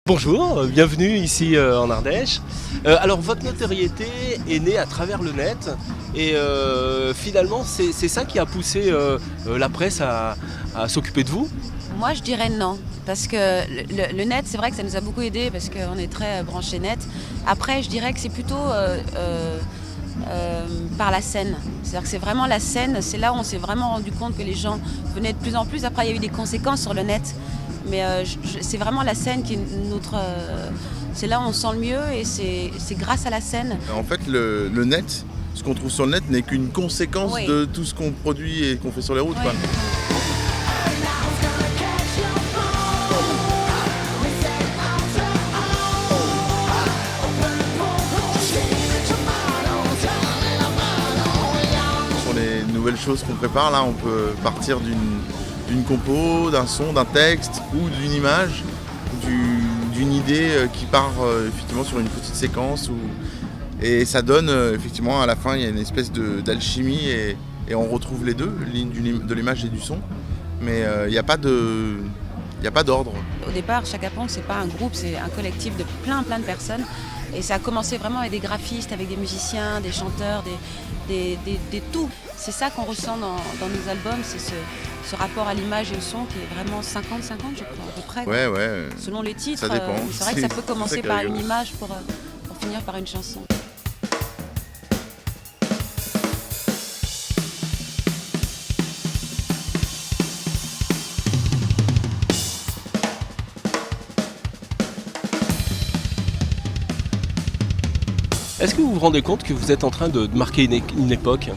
Bonjour, bienvenue ici en Ardèche. Alors votre notoriété est née à travers le net et finalement c'est ça qui a poussé la presse à s'occuper de vous? Moi, je dirais non, parce que le net, c'est vrai que ça nous a beaucoup aidé parce qu'on est très branché net. Après, je dirais que c'est plutôt par la scène. C'est-à-dire que c'est vraiment la scène, c'est là où on s'est vraiment rendu compte que les gens venaient de plus en plus. Après, il y a eu des conséquences sur le net, mais c'est vraiment la scène qui est notre... c'est là où on se sent le mieux et c'est grâce à la scène. En fait, le net, ce qu'on trouve sur le net n'est qu'une conséquence Oui. de tout ce qu'on produit et qu'on fait sur les routes. Ouais. Quoi. Sur les nouvelles choses qu'on prépare, là, on peut partir d'une compo, d'un son, d'un texte ou d'une image, d'une idée qui part effectivement sur une petite séquence. Et ça donne effectivement à la fin, il y a une espèce d'alchimie et on retrouve les deux, de l'image et du son. Mais il n'y a pas d'ordre. Au départ, Chaka Ponk, c'est pas un groupe, c'est un collectif de plein de personnes. Et ça a commencé vraiment avec des graphistes, avec des musiciens, des chanteurs, des tout. C'est ça qu'on ressent dans nos albums, c'est ce rapport à l'image et au son qui est vraiment 50-50, je crois, à peu près. Ouais. Selon les titres, Ça dépend. c'est vrai que ça peut commencer c'est par rigolo. une image pour finir par une chanson. Est-ce que vous vous rendez compte que vous êtes en train de marquer une époque?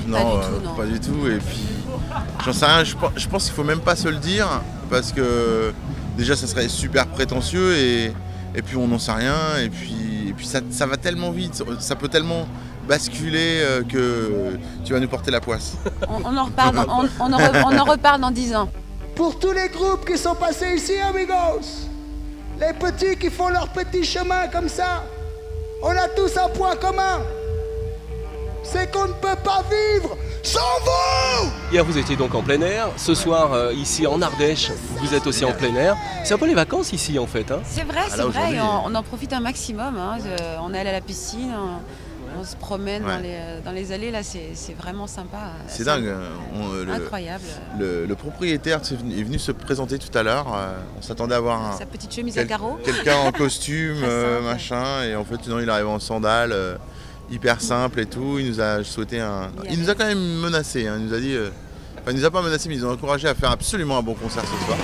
Non, du tout, non. pas du tout. Et puis, j'en sais rien, je pense qu'il faut même pas se le dire parce que déjà, ça serait super prétentieux et puis on n'en sait rien. Et puis ça va tellement vite, ça peut tellement basculer que tu vas nous porter la poisse. On en reparle, on en reparle dans 10 ans. Pour tous les groupes qui sont passés ici, amigos, les petits qui font leur petit chemin comme ça, on a tous un point commun, c'est qu'on ne peut pas vivre sans vous. Hier vous étiez donc en plein air, ce soir ici en Ardèche vous êtes aussi en plein air. C'est un peu les vacances ici en fait. Hein. C'est vrai, Ah, c'est là, vrai, aujourd'hui, et on en profite un maximum. Hein. On est allé à la piscine, on se promène dans les allées, là c'est vraiment sympa. C'est dingue. Incroyable. Le propriétaire est venu se présenter tout à l'heure. On s'attendait à voir Sa petite chemise à carreaux. quelqu'un en costume, Très simple. machin. Et en fait, non, il arrive en sandales, hyper simple et tout. Il nous a souhaité Il nous a quand même menacé. Hein. Il nous a dit. Enfin, il nous a pas menacé, mais ils nous ont encouragé à faire absolument un bon concert ce soir.